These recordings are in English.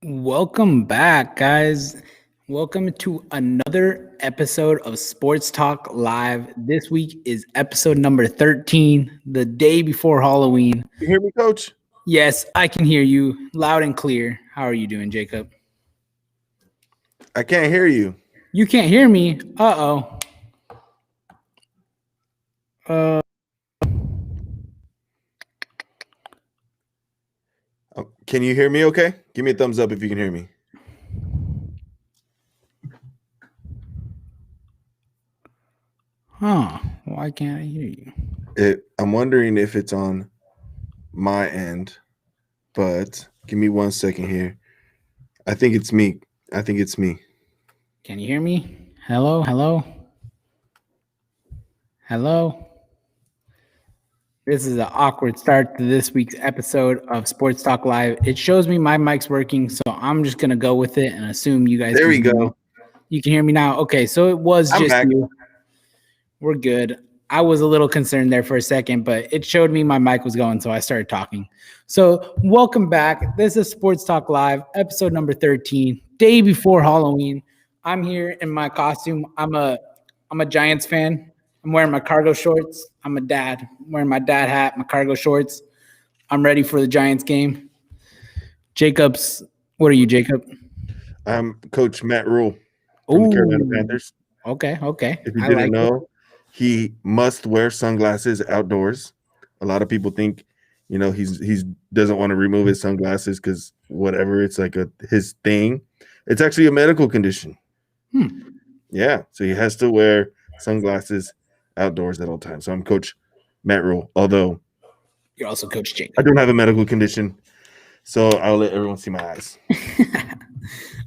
Welcome back, guys. Welcome to another episode of Sports Talk Live. This week is episode number 13, the day before Halloween. You hear me, Coach? Yes, I can hear you loud and clear. How are you doing, Jacob? I can't hear you. You can't hear me? Uh-oh. Can you hear me okay? Give me a thumbs up if you can hear me. Why can't I hear you? I'm wondering if it's on my end, but give me 1 second here. I think it's me. Can you hear me? Hello? This is an awkward start to this week's episode of Sports Talk Live. It shows me my mic's working, so I'm just going to go with it and assume you guys There can we hear go. me. You can hear me now? Okay, so it was I'm just back. you. We're good. I was a little concerned there for a second, but it showed me my mic was going, so I started talking. So welcome back. This is Sports Talk Live, episode number 13, day before Halloween. I'm here in my costume. I'm a Giants fan. I'm wearing my cargo shorts. I'm a dad. I'm wearing my dad hat, my cargo shorts. I'm ready for the Giants game. Jacob's, what are you, Jacob? I'm Coach Matt Rule from the Carolina Panthers. Okay. If you didn't know, he must wear sunglasses outdoors. A lot of people think, he's doesn't want to remove his sunglasses because whatever, it's like his thing. It's actually a medical condition. Yeah, so he has to wear sunglasses outdoors at all times. So I'm Coach Matt Rule, although You're also Coach Jacob. I don't have a medical condition, so I'll let everyone see my eyes.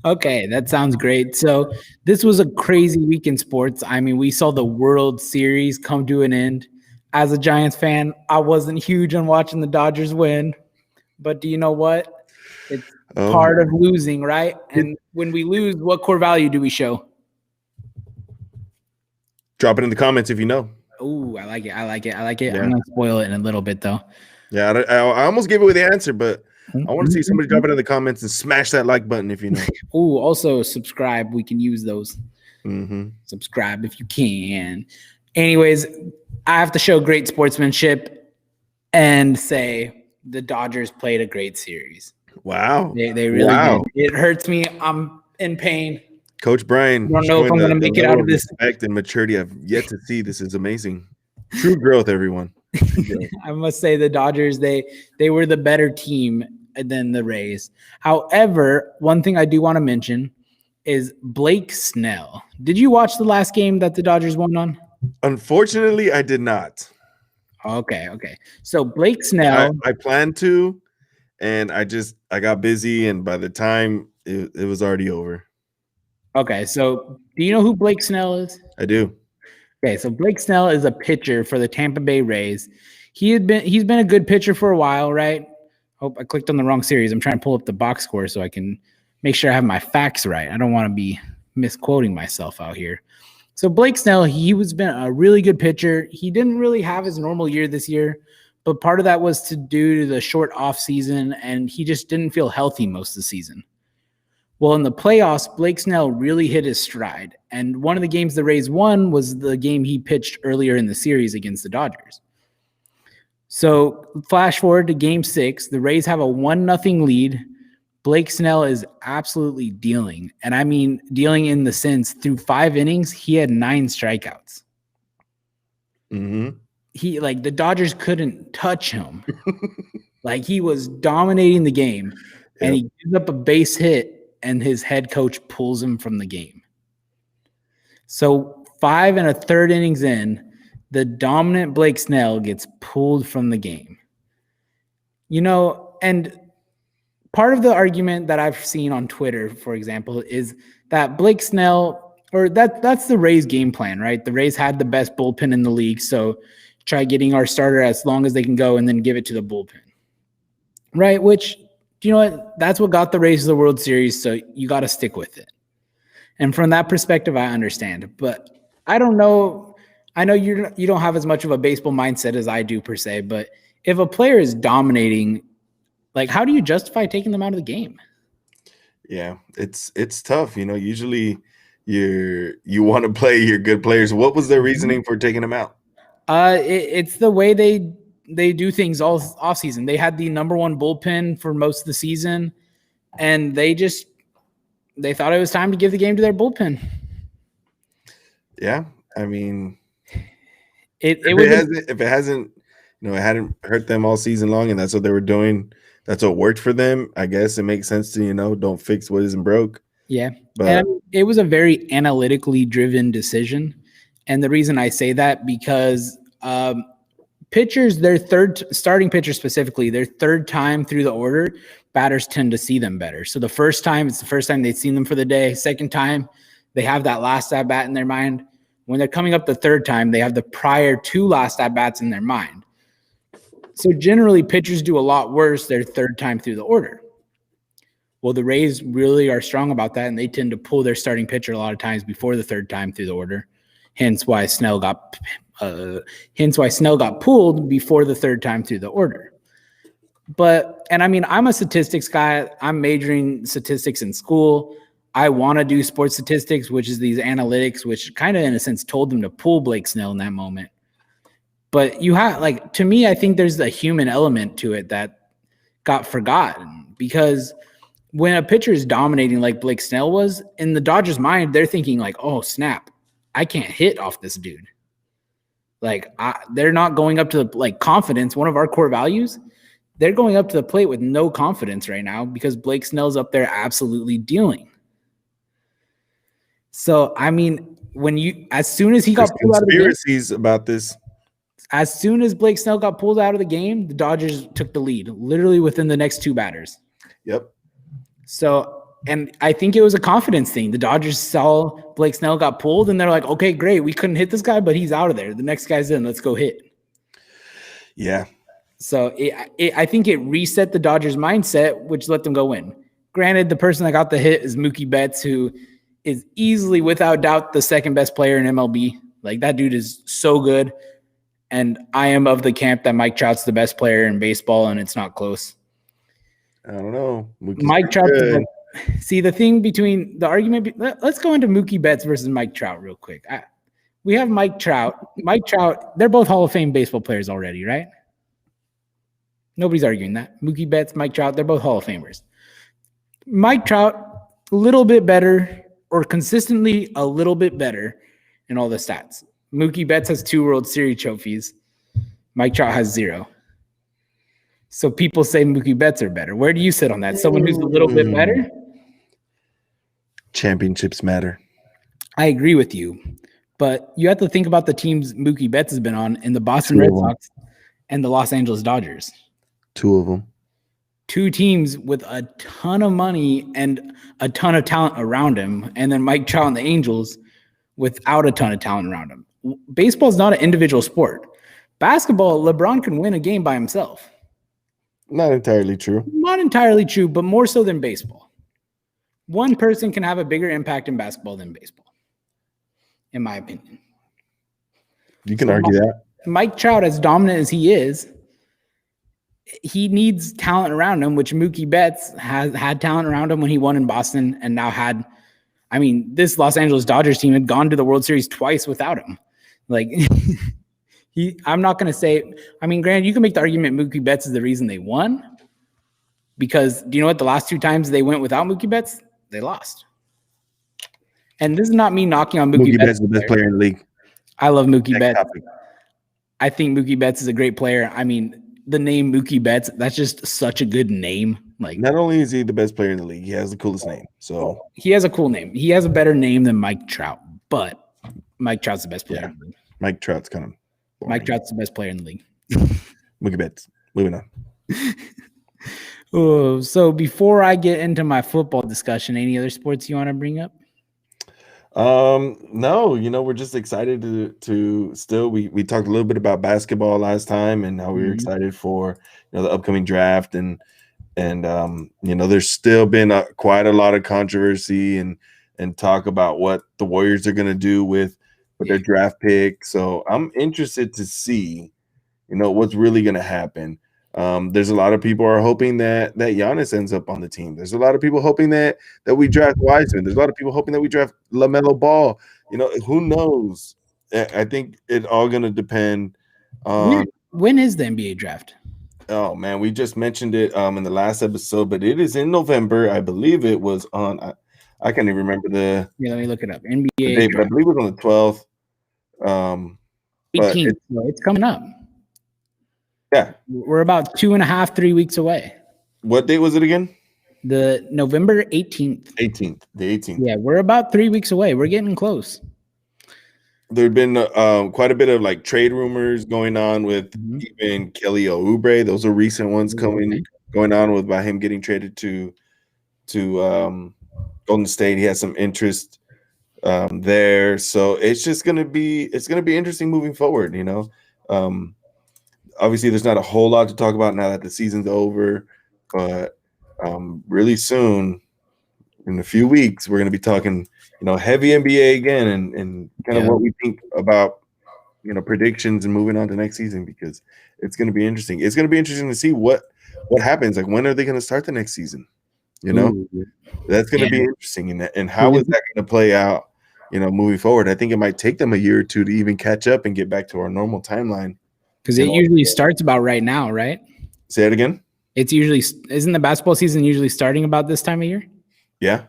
Okay, that sounds great. So this was a crazy week in sports. I mean, we saw the World Series come to an end. As a Giants fan, I wasn't huge on watching the Dodgers win, but do you know what? It's part of losing, right? And when we lose, what core value do we show? Drop it in the comments if you know. Oh, I like it. Yeah. I'm going to spoil it in a little bit, though. Yeah, I almost gave away the answer, but I want to see somebody drop it in the comments and smash that like button if you know. Oh, also subscribe. We can use those. Mm-hmm. Subscribe if you can. Anyways, I have to show great sportsmanship and say the Dodgers played a great series. Wow. They really did. It hurts me. I'm in pain. Coach Brian, I don't know if I'm going to make it out of this. Respect and maturity I've yet to see. This is amazing. True growth, everyone. I must say the Dodgers, they were the better team than the Rays. However, one thing I do want to mention is Blake Snell. Did you watch the last game that the Dodgers won on? Unfortunately, I did not. Okay. So Blake Snell. I planned to, and I got busy, and by the time it was already over. Okay, so do you know who Blake Snell is? I do. Okay, so Blake Snell is a pitcher for the Tampa Bay Rays. He's been a good pitcher for a while, right? Oh, I clicked on the wrong series. I'm trying to pull up the box score so I can make sure I have my facts right. I don't want to be misquoting myself out here. So Blake Snell, been a really good pitcher. He didn't really have his normal year this year, but part of that was due to the short off season, and he just didn't feel healthy most of the season. Well, in the playoffs, Blake Snell really hit his stride. And one of the games the Rays won was the game he pitched earlier in the series against the Dodgers. So flash forward to game 6. The Rays have a 1-0 lead. Blake Snell is absolutely dealing. And I mean dealing in the sense through 5 innings, he had 9 strikeouts. Mm-hmm. The Dodgers couldn't touch him. He was dominating the game. Yep. And he gives up a base hit. And his head coach pulls him from the game. So 5 1/3 innings in, the dominant Blake Snell gets pulled from the game. And part of the argument that I've seen on Twitter, for example, is that Blake Snell, or that's the Rays game plan, right? The Rays had the best bullpen in the league, so try getting our starter as long as they can go and then give it to the bullpen, right? Which, you know what? That's what got the Rays to the World Series, so you got to stick with it. And from that perspective, I understand. But I don't know. I know you don't have as much of a baseball mindset as I do per se, but if a player is dominating, how do you justify taking them out of the game? Yeah, it's tough. Usually you want to play your good players. What was their reasoning for taking them out? It's the way they do things all off season. They had the number one bullpen for most of the season, and they thought it was time to give the game to their bullpen. Yeah, I mean, It if it hasn't, it hadn't hurt them all season long, and that's what they were doing. That's what worked for them. I guess it makes sense to don't fix what isn't broke. Yeah, But and it was a very analytically driven decision, and the reason I say that because pitchers, their starting pitchers specifically, their third time through the order, batters tend to see them better. So the first time, it's the first time they've seen them for the day. Second time, they have that last at bat in their mind. When they're coming up the third time, they have the prior two last at bats in their mind. So generally, pitchers do a lot worse their third time through the order. Well, the Rays really are strong about that, and they tend to pull their starting pitcher a lot of times before the third time through the order. Hence why Snell got pulled before the third time through the order. And I mean, I'm a statistics guy. I'm majoring statistics in school. I want to do sports statistics, which is these analytics, which kind of in a sense told them to pull Blake Snell in that moment. But you have, to me, I think there's a human element to it that got forgotten, because when a pitcher is dominating like Blake Snell was, in the Dodgers' mind, they're thinking like, oh, snap, I can't hit off this dude. They're not going up to confidence, one of our core values. They're going up to the plate with no confidence right now because Blake Snell's up there absolutely dealing. So, I mean, as soon as he got pulled out of the game, conspiracies about this. As soon as Blake Snell got pulled out of the game, the Dodgers took the lead literally within the next two batters. Yep. So, and I think it was a confidence thing. The Dodgers saw Blake Snell got pulled, and they're like, okay, great. We couldn't hit this guy, but he's out of there. The next guy's in. Let's go hit. Yeah. So I think it reset the Dodgers' mindset, which let them go win. Granted, the person that got the hit is Mookie Betts, who is easily, without doubt, the second best player in MLB. That dude is so good. And I am of the camp that Mike Trout's the best player in baseball, and it's not close. I don't know. Mike Trout. See, the thing between the argument, let's go into Mookie Betts versus Mike Trout real quick. We have Mike Trout. Mike Trout, they're both Hall of Fame baseball players already, right? Nobody's arguing that. Mookie Betts, Mike Trout, they're both Hall of Famers. Mike Trout, a little bit better, or consistently a little bit better in all the stats. Mookie Betts has 2 World Series trophies. Mike Trout has 0. So people say Mookie Betts are better. Where do you sit on that? Someone who's a little bit better? Championships matter. I agree with you. But you have to think about the teams Mookie Betts has been on in the Boston Red Sox and the Los Angeles Dodgers. 2 of them. 2 teams with a ton of money and a ton of talent around him. And then Mike Trout and the Angels without a ton of talent around him. Baseball is not an individual sport. Basketball, LeBron can win a game by himself. Not entirely true. Not entirely true, but more so than baseball. One person can have a bigger impact in basketball than baseball, in my opinion. You can argue that. Mike Trout, as dominant as he is, he needs talent around him, which Mookie Betts has had talent around him when he won in Boston and now had. I mean, this Los Angeles Dodgers team had gone to the World Series twice without him. I'm not going to say, I mean, granted, you can make the argument Mookie Betts is the reason they won, because do you know what? The last 2 times they went without Mookie Betts, they lost. And this is not me knocking on Mookie Betts. Betts is the best player in the league. I love Mookie Betts. I think Mookie Betts is a great player. I mean, the name Mookie Betts, that's just such a good name. Not only is he the best player in the league, he has the coolest name. So he has a cool name. He has a better name than Mike Trout, but Mike Trout's the best player in the league. Mike Trout's kind of boring. Mike Trout's the best player in the league. Mookie Betts. Moving on. Oh, so before I get into my football discussion, any other sports you want to bring up? No, we're just excited to still we talked a little bit about basketball last time and how we were excited for the upcoming draft and there's still been quite a lot of controversy and talk about what the Warriors are going to do with their draft pick. So I'm interested to see what's really going to happen. There's a lot of people are hoping that Giannis ends up on the team. There's a lot of people hoping that we draft Wiseman. There's a lot of people hoping that we draft LaMelo Ball. Who knows? I think it all going to depend on. When is the NBA draft? Oh man, we just mentioned it in the last episode, but it is in November. I believe it was on. I can't even remember the Yeah, let me look it up. the NBA date, but I draft believe it was on the 12th. But 18th. So it's coming up. yeah, We're about 2.5, 3 weeks away. what date was it again? The November 18th. 18th. The 18th. Yeah, we're about 3 weeks away. We're getting close. There'd been quite a bit of like trade rumors going on with even Kelly Oubre. Those are recent ones going on with by him getting traded to Golden State. He has some interest there, so it's gonna be interesting moving forward. Obviously, there's not a whole lot to talk about now that the season's over, but really soon, in a few weeks, we're going to be talking, heavy NBA again, and kind of what we think about, predictions and moving on to next season, because it's going to be interesting. It's going to be interesting to see what happens. Like, when are they going to start the next season? That's going to be interesting, and how is that going to play out? Moving forward, I think it might take them a year or two to even catch up and get back to our normal timeline. Because it usually starts about right now, right? Say it again. Isn't the basketball season usually starting about this time of year? Yeah.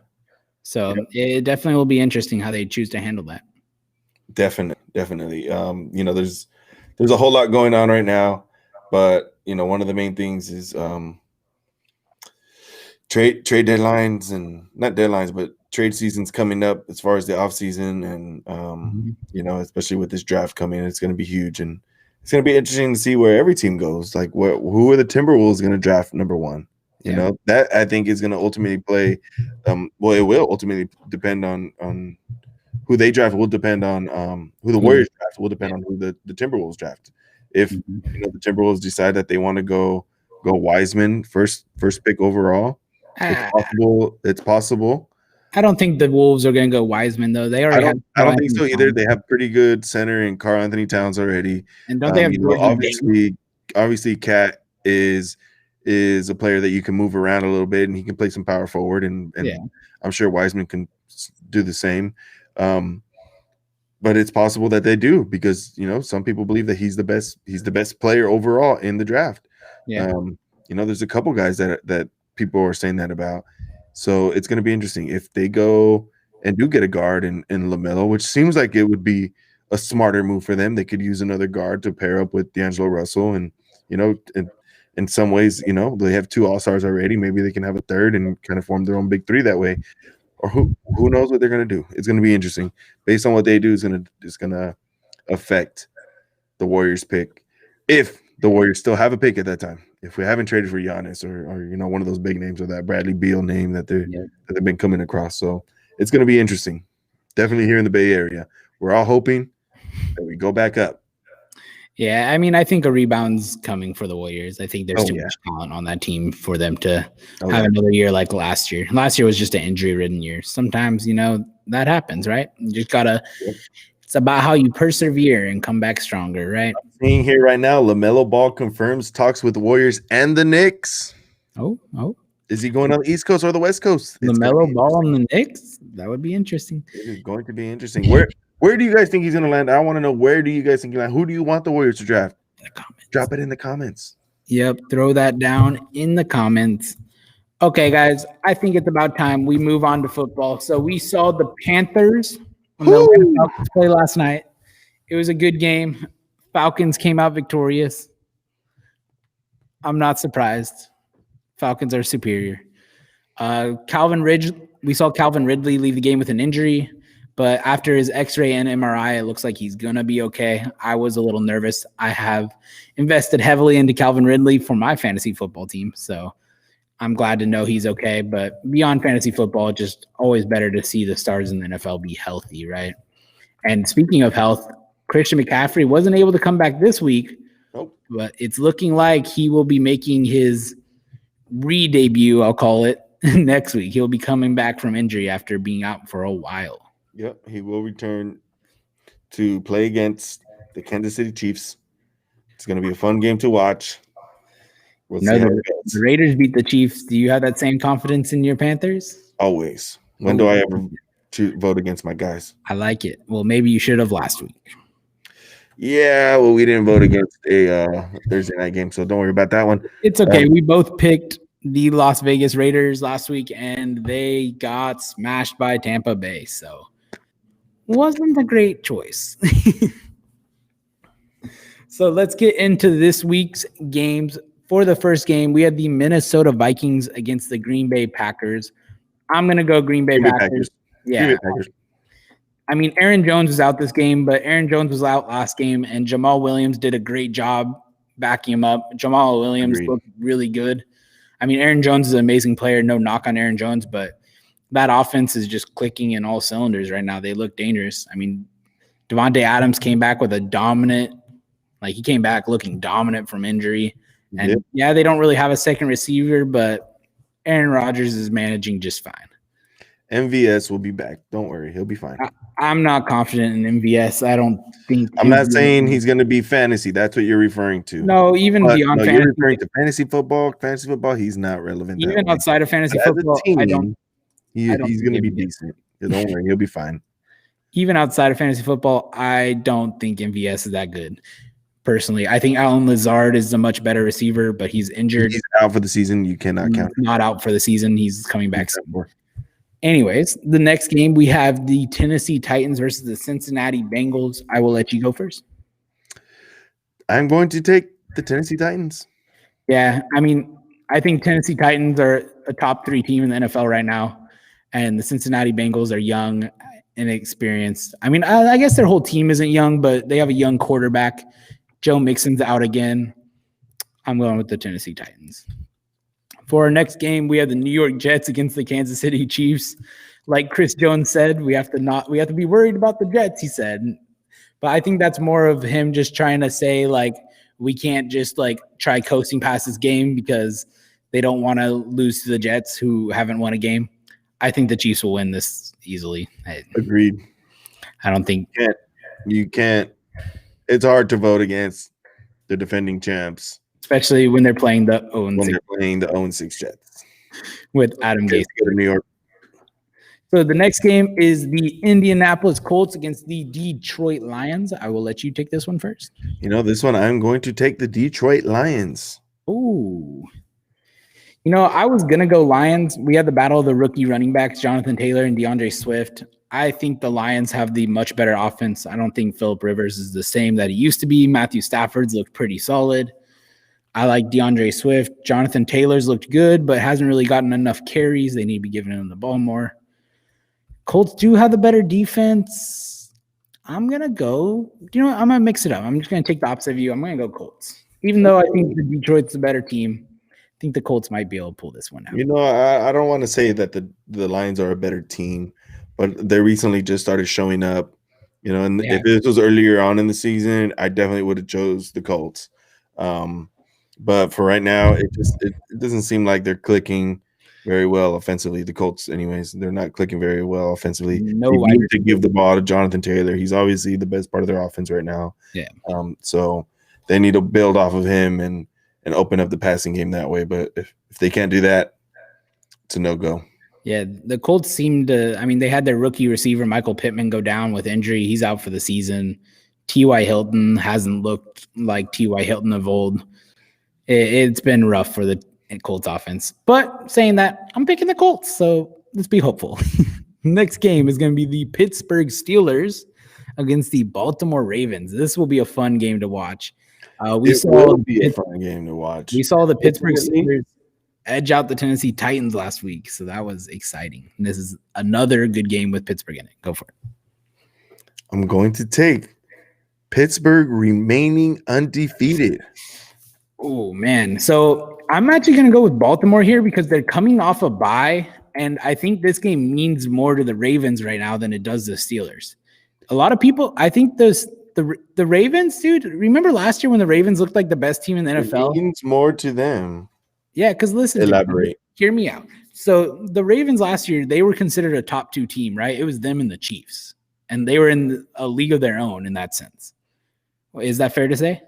So it definitely will be interesting how they choose to handle that. Definitely. There's a whole lot going on right now, but one of the main things is trade deadlines, and not deadlines, but trade seasons coming up as far as the off season, and especially with this draft coming, it's going to be huge, and it's going to be interesting to see where every team goes. Like, who are the Timberwolves going to draft number one? That I think is going to ultimately play. Well, it will ultimately depend on who they draft. Will depend on who the Warriors draft. Will depend on who the Timberwolves draft. If the Timberwolves decide that they want to go Wiseman first pick overall, it's possible. I don't think the Wolves are going to go Wiseman, though. They already have. I don't think so either. They have pretty good center in Karl Anthony Towns already. And don't they have obviously Cat is a player that you can move around a little bit, and he can play some power forward, and I'm sure Wiseman can do the same. But it's possible that they do, because some people believe that he's the best player overall in the draft. There's a couple guys that people are saying that about. So it's going to be interesting if they go and do get a guard in LaMelo, which seems like it would be a smarter move for them. They could use another guard to pair up with D'Angelo Russell, and in some ways, they have two all-stars already. Maybe they can have a third and kind of form their own big three that way. Or who knows what they're going to do? It's going to be interesting. Based on what they do, is going to affect the Warriors pick, if the Warriors still have a pick at that time. If we haven't traded for Giannis or one of those big names, or that Bradley Beal name that they've been coming across. So it's going to be interesting. Definitely here in the Bay Area. We're all hoping that we go back up. Yeah, I mean, I think a rebound's coming for the Warriors. I think there's too much talent on that team for them to have another year like last year. Last year was just an injury-ridden year. Sometimes, that happens, right? You just gotta. It's about how you persevere and come back stronger, right? I'm seeing here right now, LaMelo Ball confirms talks with the Warriors and the Knicks. Oh. Is he going on the East Coast or the West Coast? LaMelo Ball on the Knicks? That would be interesting. It is going to be interesting. Where do you guys think he's going to land? I want to know, where do you guys think he'll land? Who do you want the Warriors to draft? In the comments. Drop it in the comments. Yep, throw that down in the comments. Okay, guys, I think it's about time we move on to football. So we saw the Panthers and the Atlanta Falcons play last night. It was a good game. Falcons came out victorious. I'm not surprised. Falcons are superior. We saw Calvin Ridley leave the game with an injury, but after his X-ray and MRI, it looks like he's going to be okay. I was a little nervous. I have invested heavily into Calvin Ridley for my fantasy football team, so I'm glad to know he's okay. But beyond fantasy football, it's just always better to see the stars in the NFL be healthy, right? And speaking of health, Christian McCaffrey wasn't able to come back this week, but it's looking like he will be making his re-debut, I'll call it, next week. He'll be coming back from injury after being out for a while. Yep, he will return to play against the Kansas City Chiefs. It's going to be a fun game to watch. We'll No, see how the, it the goes. Raiders beat the Chiefs. Do you have that same confidence in your Panthers? Always. When do I ever vote against my guys? I like it. Well, maybe you should have last week. Yeah, well, we didn't vote against a Thursday night game, so don't worry about that one. It's okay. We both picked the Las Vegas Raiders last week, and they got smashed by Tampa Bay. So wasn't a great choice. So let's get into this week's games. For the first game, we had the Minnesota Vikings against the Green Bay Packers. I'm going to go Green Bay Packers. Yeah. Green Bay Packers. I mean, Aaron Jones was out this game, but Aaron Jones was out last game, and Jamal Williams did a great job backing him up. Jamal Williams looked really good. I mean, Aaron Jones is an amazing player. No knock on Aaron Jones, but that offense is just clicking in all cylinders right now. They look dangerous. I mean, Devontae Adams came back with a dominant, like he came back looking dominant from injury. And yeah, they don't really have a second receiver, but Aaron Rodgers is managing just fine. MVS will be back. Don't worry. He'll be fine. I'm not confident in MVS. I don't think. I'm not saying he's going to be fantasy. That's what you're referring to. No, even beyond fantasy. You're referring to fantasy football. Fantasy football, he's not relevant. Even outside of fantasy football, I don't. He's going to be decent. Don't worry. He'll be fine. Even outside of fantasy football, I don't think MVS is that good. Personally, I think Allen Lazard is a much better receiver, but he's injured. He's out for the season. You cannot count. Not out for the season. He's coming back soon. Anyways, the next game we have the Tennessee Titans versus the Cincinnati Bengals. I will let you go first. I'm going to take the Tennessee Titans. Yeah, I mean, I think Tennessee Titans are a top 3 team in the NFL right now, and the Cincinnati Bengals are young and inexperienced. I mean, I guess their whole team isn't young, but they have a young quarterback. Joe Mixon's out again. I'm going with the Tennessee Titans. For our next game, we have the New York Jets against the Kansas City Chiefs. Like Chris Jones said, we have to be worried about the Jets, he said. But I think that's more of him just trying to say, like, we can't just like try coasting past this game because they don't want to lose to the Jets who haven't won a game. I think the Chiefs will win this easily. Agreed. I don't think you can't. It's hard to vote against the defending champs. Especially when they're playing the 0-6 Jets with Adam Gase. Go to New York. So the next game is the Indianapolis Colts against the Detroit Lions. I will let you take this one first. This one I'm going to take the Detroit Lions. Ooh. I was going to go Lions. We had the battle of the rookie running backs, Jonathan Taylor and DeAndre Swift. I think the Lions have the much better offense. I don't think Phillip Rivers is the same that he used to be. Matthew Stafford's looked pretty solid. I like DeAndre Swift. Jonathan Taylor's looked good, but hasn't really gotten enough carries. They need to be giving him the ball more. Colts do have the better defense. I'm going to go, I'm going to mix it up. I'm just going to take the opposite view. I'm going to go Colts. Even though I think the Detroit's the better team, I think the Colts might be able to pull this one out. I don't want to say that the Lions are a better team, but they recently just started showing up. If this was earlier on in the season, I definitely would have chose the Colts. But for right now, it doesn't seem like they're clicking very well offensively. The Colts, anyways, they're not clicking very well offensively. No, they need to give the ball to Jonathan Taylor. He's obviously the best part of their offense right now. Yeah. So they need to build off of him and open up the passing game that way. But if they can't do that, it's a no-go. Yeah, the Colts seem to – I mean, they had their rookie receiver, Michael Pittman, go down with injury. He's out for the season. T.Y. Hilton hasn't looked like T.Y. Hilton of old. It's been rough for the Colts offense. But saying that, I'm picking the Colts, so let's be hopeful. Next game is going to be the Pittsburgh Steelers against the Baltimore Ravens. This will be a fun game to watch. It will be a fun game to watch. We saw the Pittsburgh Steelers edge out the Tennessee Titans last week, so that was exciting. And this is another good game with Pittsburgh in it. Go for it. I'm going to take Pittsburgh remaining undefeated. Oh, man. So I'm actually going to go with Baltimore here because they're coming off a bye, and I think this game means more to the Ravens right now than it does the Steelers. A lot of people, I think the Ravens, dude, remember last year when the Ravens looked like the best team in the NFL? It means more to them. Yeah, because listen, elaborate. Hear me out. So the Ravens last year, they were considered a top 2 team, right? It was them and the Chiefs, and they were in a league of their own in that sense. Is that fair to say?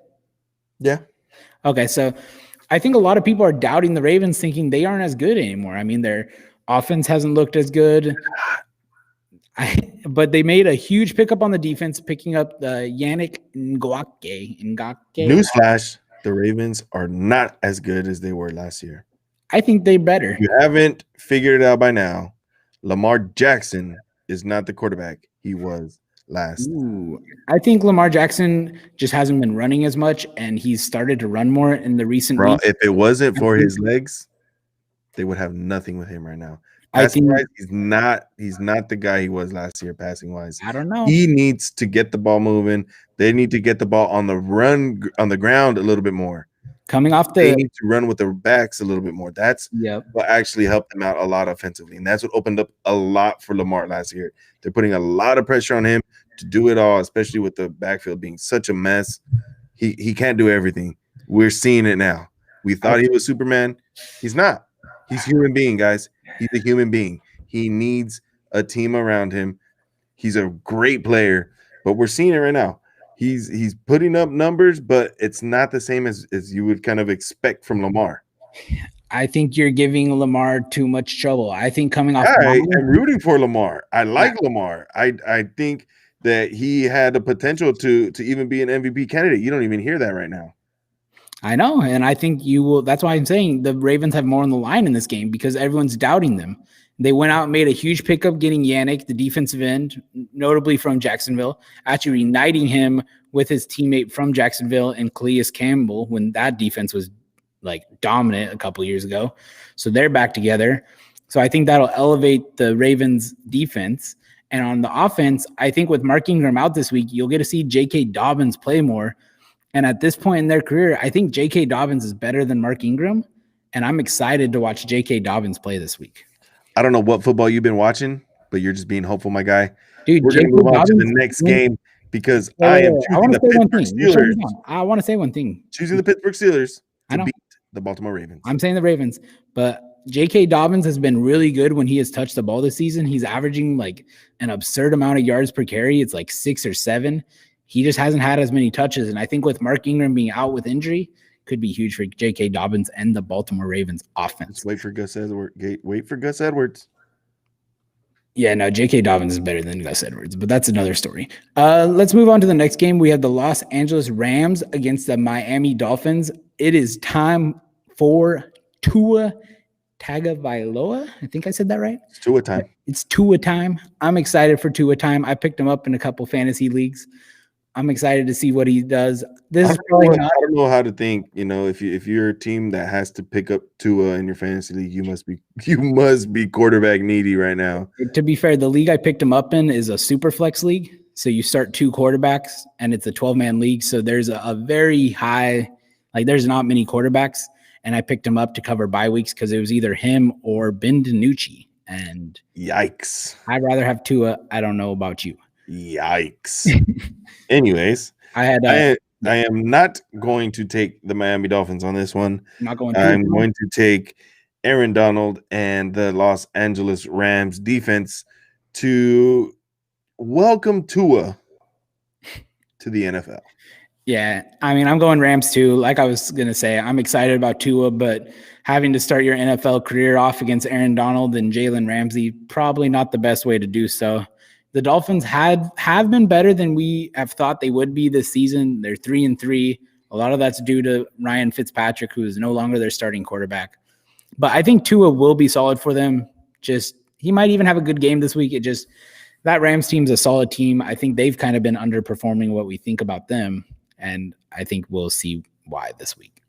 Yeah. Okay, so I think a lot of people are doubting the Ravens, thinking they aren't as good anymore. I mean, their offense hasn't looked as good. But they made a huge pickup on the defense, picking up the Yannick Ngake. Newsflash: the Ravens are not as good as they were last year. I think they're better. If you haven't figured it out by now, Lamar Jackson is not the quarterback he was last. Ooh, I think Lamar Jackson just hasn't been running as much, and he's started to run more in the recent Bro, weeks. if it wasn't for his legs, they would have nothing with him right now. I Passing think wise, he's not the guy he was last year. Passing wise, I don't know. he needs to get the ball moving. They need to get the ball on the run on the ground a little bit more. Coming off They the need to run with their backs a little bit more. That's yep. what actually helped them out a lot offensively, and that's what opened up a lot for Lamar last year. They're putting a lot of pressure on him to do it all, especially with the backfield being such a mess. He can't do everything. We're seeing it now. We thought he was Superman. He's not. He's a human being, guys. He's a human being. He needs a team around him. He's a great player, but we're seeing it right now. He's putting up numbers, but it's not the same as you would kind of expect from Lamar. I think you're giving Lamar too much trouble. I think coming off I am rooting for Lamar. I like Lamar. I think that he had the potential to even be an MVP candidate. You don't even hear that right now. I know, and I think you will. That's why I'm saying the Ravens have more on the line in this game because everyone's doubting them. They went out and made a huge pickup getting Yannick, the defensive end, notably from Jacksonville, actually reuniting him with his teammate from Jacksonville and Calais Campbell when that defense was like dominant a couple years ago. So they're back together. So I think that'll elevate the Ravens defense. And on the offense, I think with Mark Ingram out this week, you'll get to see J.K. Dobbins play more. And at this point in their career, I think J.K. Dobbins is better than Mark Ingram. And I'm excited to watch J.K. Dobbins play this week. I don't know what football you've been watching, but you're just being hopeful, my guy. Dude, we're going to move on to the next game because I am choosing the Pittsburgh Steelers. I want to say one thing. Choosing the Pittsburgh Steelers to beat the Baltimore Ravens. I'm saying the Ravens, but J.K. Dobbins has been really good when he has touched the ball this season. He's averaging like an absurd amount of yards per carry. It's like 6 or 7. He just hasn't had as many touches. And I think with Mark Ingram being out with injury, could be huge for J.K. Dobbins and the Baltimore Ravens offense. Just wait for Gus Edwards. Yeah, no, J.K. Dobbins is better than Gus Edwards, but that's another story. Let's move on to the next game. We have the Los Angeles Rams against the Miami Dolphins. It is time for Tua Tagovailoa. I think I said that right. It's Tua time. It's Tua time. I'm excited for Tua time. I picked him up in a couple fantasy leagues. I'm excited to see what he does. This is probably not. I don't know how to think. You know, if you're a team that has to pick up Tua in your fantasy league, you must be quarterback needy right now. To be fair, the league I picked him up in is a super flex league. So you start 2 quarterbacks, and it's a 12-man league. So there's a very high, like there's not many quarterbacks. And I picked him up to cover bye weeks because it was either him or Ben DiNucci. And yikes! I'd rather have Tua. I don't know about you. Yikes! Anyways, I am not going to take the Miami Dolphins on this one. I'm going to take Aaron Donald and the Los Angeles Rams defense to welcome Tua to the NFL. Yeah, I mean, I'm going Rams too. Like I was going to say, I'm excited about Tua, but having to start your NFL career off against Aaron Donald and Jalen Ramsey, probably not the best way to do so. The Dolphins have been better than we have thought they would be this season. They're 3-3. A lot of that's due to Ryan Fitzpatrick, who is no longer their starting quarterback. But I think Tua will be solid for them. Just he might even have a good game this week. That Rams team's a solid team. I think they've kind of been underperforming what we think about them. And I think we'll see why this week.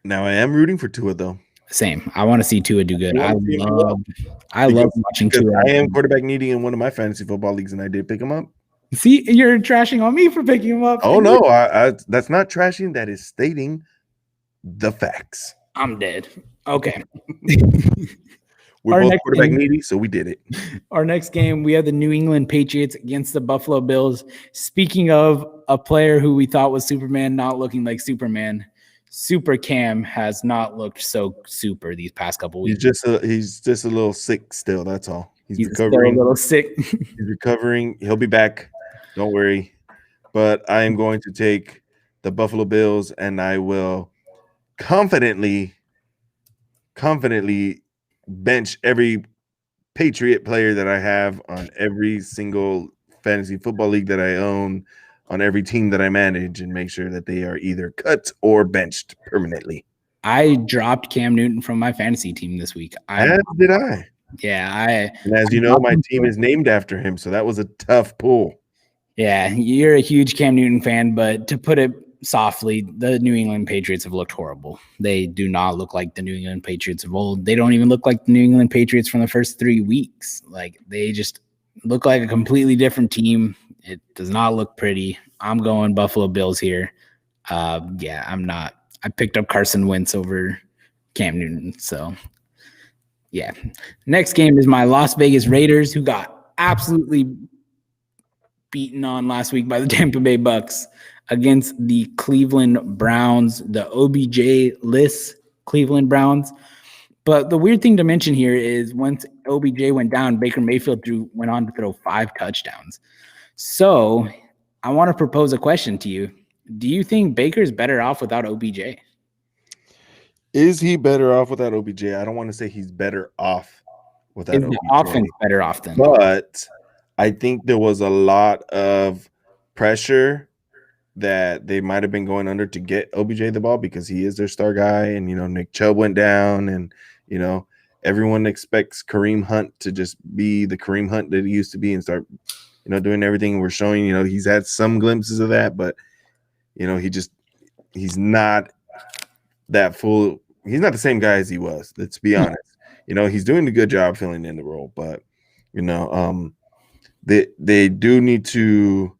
Now I am rooting for Tua, though. Same. I want to see Tua do good. I love watching Tua. I am quarterback needy in one of my fantasy football leagues, and I did pick him up. See, you're trashing on me for picking him up. Oh no, that's not trashing. That is stating the facts. I'm dead. Okay. We're both quarterback needy, so we did it. Our next game, we have the New England Patriots against the Buffalo Bills. Speaking of a player who we thought was Superman, not looking like Superman, Super Cam has not looked so super these past couple weeks. He's just a little sick still. That's all. He's recovering. Still a little sick. He's recovering. He'll be back. Don't worry. But I am going to take the Buffalo Bills, and I will confidently bench every Patriot player that I have on every single fantasy football league that I own, on every team that I manage, and make sure that they are either cut or benched permanently. I dropped Cam Newton from my fantasy team this week. As did I. Yeah, And as I you know, dropped my him team is named after him, so that was a tough pull. Yeah, you're a huge Cam Newton fan, but to put it softly, the New England Patriots have looked horrible. They do not look like the New England Patriots of old. They don't even look like the New England Patriots from the first 3 weeks. Like they just look like a completely different team. It does not look pretty. I'm going Buffalo Bills here. Yeah, I'm not. I picked up Carson Wentz over Cam Newton. So, yeah. Next game is my Las Vegas Raiders, who got absolutely beaten on last week by the Tampa Bay Bucks against the Cleveland Browns, the OBJ-less Cleveland Browns. But the weird thing to mention here is once OBJ went down, Baker Mayfield went on to throw 5 touchdowns. So I want to propose a question to you. Do you think Baker's better off without OBJ? Is he better off without OBJ? I don't want to say he's better off without Is the OBJ, offense better off then? but I think there was a lot of pressure that they might have been going under to get OBJ the ball because he is their star guy. And, Nick Chubb went down and, everyone expects Kareem Hunt to just be the Kareem Hunt that he used to be and start, doing everything we're showing. He's had some glimpses of that, but, he's not that full. He's not the same guy as he was. Let's be honest. He's doing a good job filling in the role, but, they do need to.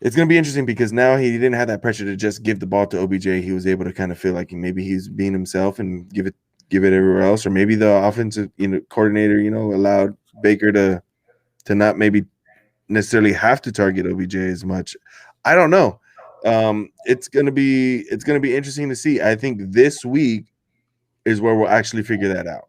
It's going to be interesting because now he didn't have that pressure to just give the ball to OBJ. He was able to kind of feel like maybe he's being himself and give it everywhere else, or maybe the offensive coordinator allowed Baker to not maybe necessarily have to target OBJ as much. I don't know. It's gonna be interesting to see. I think this week is where we'll actually figure that out.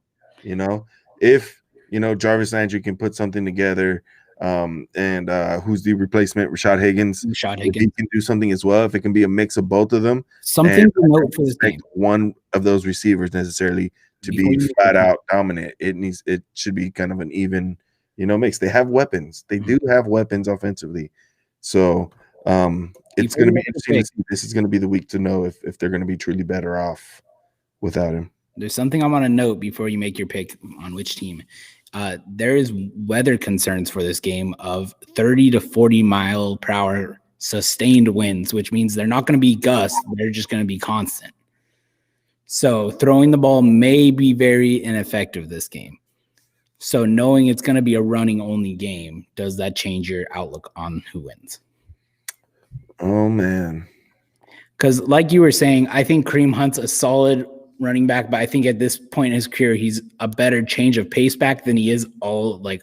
If Jarvis Landry can put something together. And who's the replacement? Rashad Higgins. If he can do something as well, if it can be a mix of both of them. Something to note for this game. One of those receivers necessarily to be flat out dominant. It should be kind of an even, mix. They have weapons. They do have weapons offensively. So it's going to be interesting to see. This is going to be the week to know if they're going to be truly better off without him. There's something I want to note before you make your pick on which team. There is weather concerns for this game of 30 to 40 mile per hour sustained winds, which means they're not going to be gusts. They're just going to be constant. So throwing the ball may be very ineffective this game. So knowing it's going to be a running only game, does that change your outlook on who wins? Oh, man. Because like you were saying, I think Kareem Hunt's a solid running back, but I think at this point in his career, he's a better change of pace back than he is agreed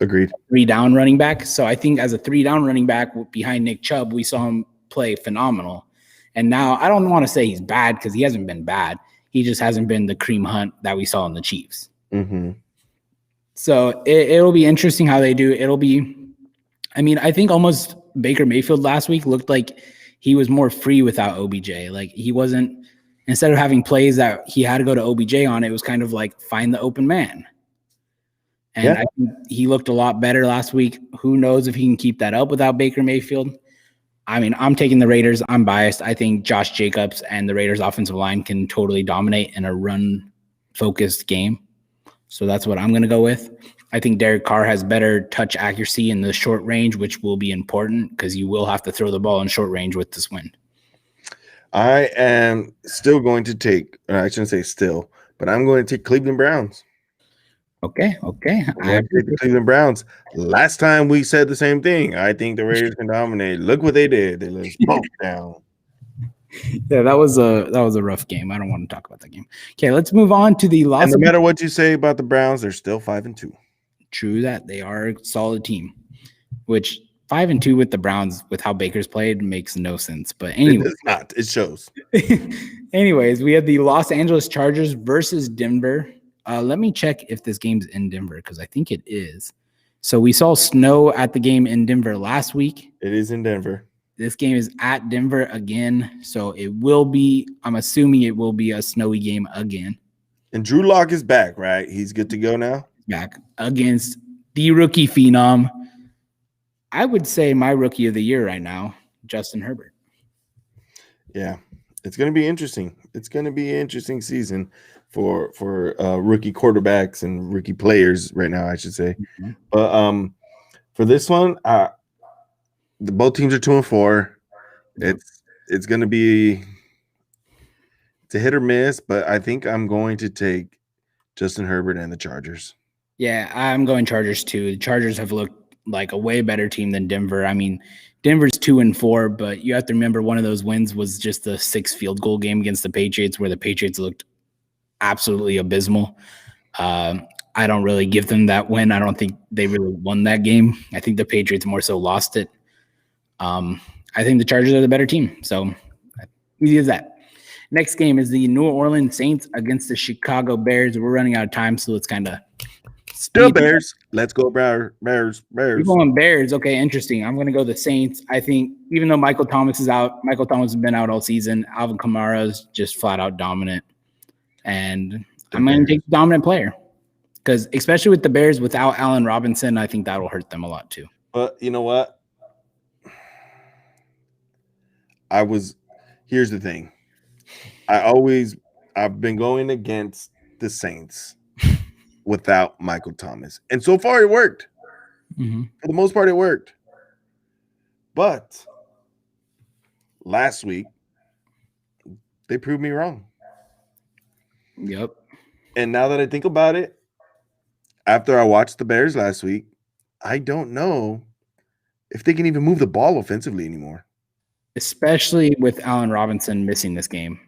3-down running back. So I think as a 3-down running back behind Nick Chubb, we saw him play phenomenal. And now I don't want to say he's bad because he hasn't been bad. He just hasn't been the Kareem Hunt that we saw in the Chiefs. Mm-hmm. So it'll be interesting how they do. I think almost Baker Mayfield last week looked like he was more free without OBJ. Like he wasn't, instead of having plays that he had to go to OBJ on, it was kind of like find the open man. And I think he looked a lot better last week. Who knows if he can keep that up without Baker Mayfield? I'm taking the Raiders. I'm biased. I think Josh Jacobs and the Raiders offensive line can totally dominate in a run-focused game. So that's what I'm going to go with. I think Derek Carr has better touch accuracy in the short range, which will be important because you will have to throw the ball in short range with this wind. I am still going to take, I shouldn't say still, but I'm going to take Cleveland Browns. Okay. I take the Cleveland Browns. Last time we said the same thing. I think the Raiders can dominate. Look what they did. They let us both down. Yeah, that was a rough game. I don't want to talk about that game. Okay, let's move on to the loss. And no matter what you say about the Browns, they're still 5-2. True that. They are a solid team, which 5-2 with the Browns with how Baker's played makes no sense. But anyway, it does not. It shows. Anyways, we had the Los Angeles Chargers versus Denver. Let me check if this game's in Denver because I think it is. So we saw snow at the game in Denver last week. It is in Denver. This game is at Denver again, so it will be. I'm assuming it will be a snowy game again. And Drew Lock is back, right? He's good to go now. Back against the rookie phenom. I would say my rookie of the year right now, Justin Herbert. Yeah, it's going to be interesting. It's going to be an interesting season for rookie quarterbacks and rookie players right now, I should say. Mhm. But for this one, both teams are 2-4. Yep. It's going to be a hit or miss, but I think I'm going to take Justin Herbert and the Chargers. Yeah, I'm going Chargers too. The Chargers have looked like a way better team than Denver. I mean, Denver's 2-4, but you have to remember one of those wins was just the 6 field goal game against the Patriots, where the Patriots looked absolutely abysmal. I don't really give them that win. I don't think they really won that game. I think the Patriots more so lost it. I think the Chargers are the better team. So easy as that. Next game is the New Orleans Saints against the Chicago Bears. We're running out of time, so let's kind of The Bears. Let's go, Bears. You're going Bears. Okay, interesting. I'm going to go the Saints. I think even though Michael Thomas is out, Michael Thomas has been out all season. Alvin Kamara is just flat out dominant. And I'm going to take the dominant player because especially with the Bears without Allen Robinson, I think that will hurt them a lot too. But you know what? Here's the thing. I've been going against the Saints without Michael Thomas. And so far it worked. Mm-hmm. For the most part, it worked. But last week, they proved me wrong. Yep. And now that I think about it, after I watched the Bears last week, I don't know if they can even move the ball offensively anymore. Especially with Allen Robinson missing this game.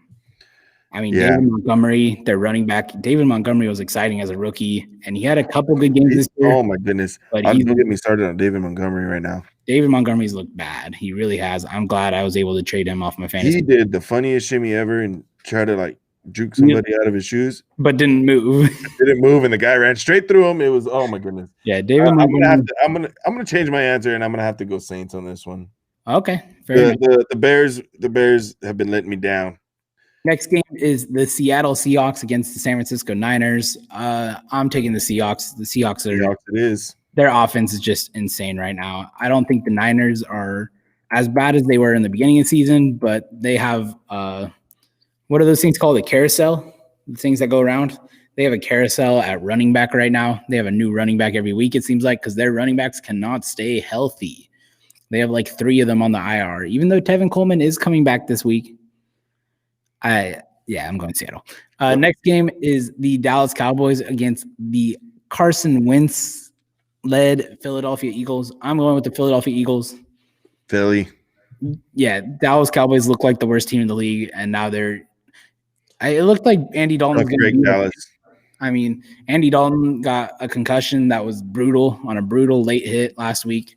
I mean, Yeah. David Montgomery, their running back. David Montgomery was exciting as a rookie, and he had a couple good games this year. Oh, my goodness. But Don't get me started on David Montgomery right now. David Montgomery's looked bad. He really has. I'm glad I was able to trade him off my fantasy. He did the funniest shimmy ever and tried to like juke somebody out of his shoes, but didn't move. Didn't move, and the guy ran straight through him. It was, oh my goodness. Yeah, David. I'm gonna change my answer, and I'm gonna have to go Saints on this one. Okay, fair enough. The Bears have been letting me down. Next game is the Seattle Seahawks against the San Francisco Niners. I'm taking the Seahawks. The Seahawks it is. Their offense is just insane right now. I don't think the Niners are as bad as they were in the beginning of the season, but they have what are those things called? A carousel? The things that go around. They have a carousel at running back right now. They have a new running back every week, it seems like, because their running backs cannot stay healthy. They have like 3 of them on the IR, even though Tevin Coleman is coming back this week. I'm going Seattle. Next game is the Dallas Cowboys against the Carson Wentz-led Philadelphia Eagles. I'm going with the Philadelphia Eagles. Philly. Yeah, Dallas Cowboys look like the worst team in the league, and now it looked like Andy Dalton was going to beat Dallas. I mean, Andy Dalton got a concussion that was brutal on a brutal late hit last week.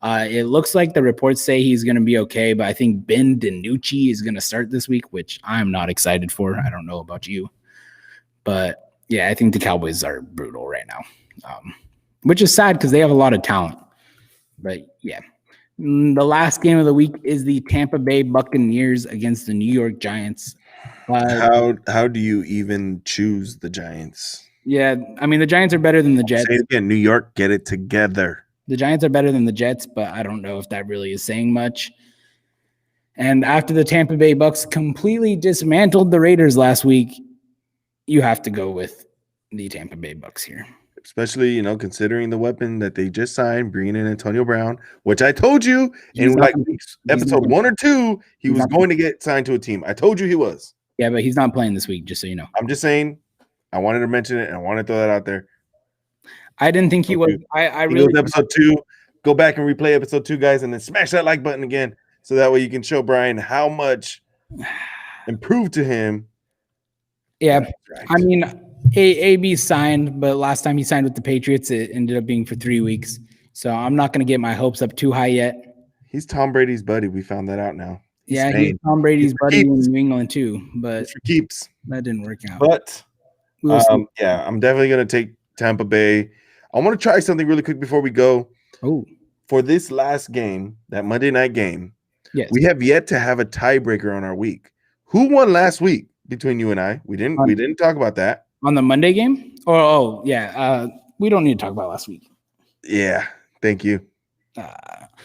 It looks like the reports say he's going to be okay, but I think Ben DiNucci is going to start this week, which I'm not excited for. I don't know about you. But, yeah, I think the Cowboys are brutal right now, which is sad because they have a lot of talent. But, yeah. The last game of the week is the Tampa Bay Buccaneers against the New York Giants. How do you even choose the Giants? Yeah, I mean, the Giants are better than the Jets. Say it again, New York, get it together. The Giants are better than the Jets, but I don't know if that really is saying much. And after the Tampa Bay Bucks completely dismantled the Raiders last week, you have to go with the Tampa Bay Bucks here. Especially, considering the weapon that they just signed, bringing in Antonio Brown, which I told you in episode 1 or 2, he was going to get signed to a team. I told you he was. Yeah, but he's not playing this week, just so you know. I'm just saying, I wanted to mention it, and I want to throw that out there. I didn't think he was. I really episode 2. Go back and replay episode 2, guys, and then smash that like button again, so that way you can show Brian how much improved to him. Yeah, right. I mean, AB signed, but last time he signed with the Patriots, it ended up being for 3 weeks. So I'm not going to get my hopes up too high yet. He's Tom Brady's buddy. We found that out now. He's Tom Brady's buddy in New England too, but for keeps. That didn't work out. But I'm definitely going to take Tampa Bay. I want to try something really quick before we go. Oh, for this last game, that Monday night game, Yes. We have yet to have a tiebreaker on our week. Who won last week between you and I? We didn't talk about that. On the Monday game? We don't need to talk about last week. Yeah, thank you.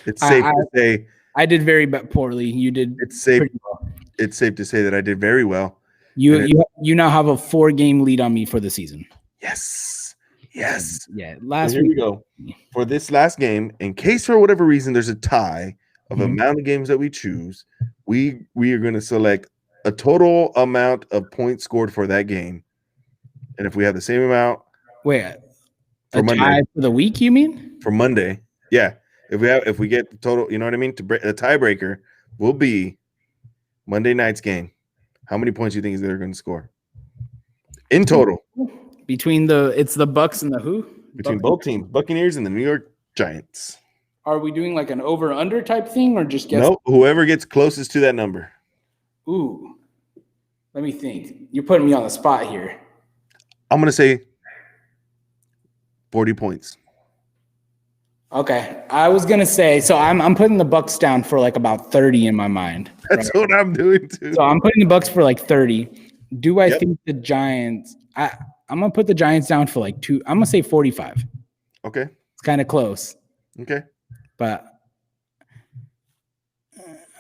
It's I- safe I- to say I did very poorly. You did it's safe. pretty well. It's safe to say that I did very well. You now have a 4-game lead on me for the season. Yes. Yeah. So Last here week. we go. For this last game, in case for whatever reason there's a tie of amount of games that we choose, we are going to select a total amount of points scored for that game. And if we have the same amount, Wait, for Monday, tie for the week, you mean? For Monday, yeah. If we get the total, you know what I mean? To break the tiebreaker will be Monday night's game. How many points do you think they're going to score in total? Between the Bucks and the who? Between both teams, Buccaneers and the New York Giants. Are we doing like an over/under type thing, or just guess? No, whoever gets closest to that number. Ooh, let me think. You're putting me on the spot here. I'm going to say 40 points. Okay, I was gonna say, so I'm putting the Bucks down for like about 30 in my mind. That's what I'm doing too. So I'm putting the Bucks for like 30. Do I think the Giants? I'm gonna put the Giants down for like 2. I'm gonna say 45. Okay. It's kind of close. Okay. But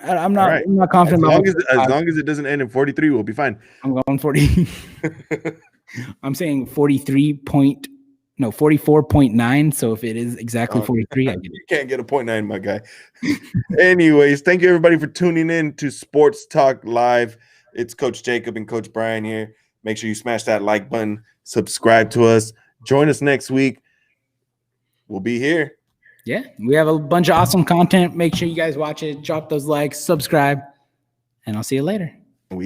I'm not. Right. I'm not confident. As long as it doesn't end in 43, we'll be fine. I'm going 40. I'm saying 44.9. So if it is exactly 43, I get it. You can't get a 0.9, my guy. Anyways, thank you everybody for tuning in to Sports Talk Live. It's Coach Jacob and Coach Brian here. Make sure you smash that like button, subscribe to us, join us next week. We'll be here. Yeah, we have a bunch of awesome content. Make sure you guys watch it, drop those likes, subscribe, and I'll see you later.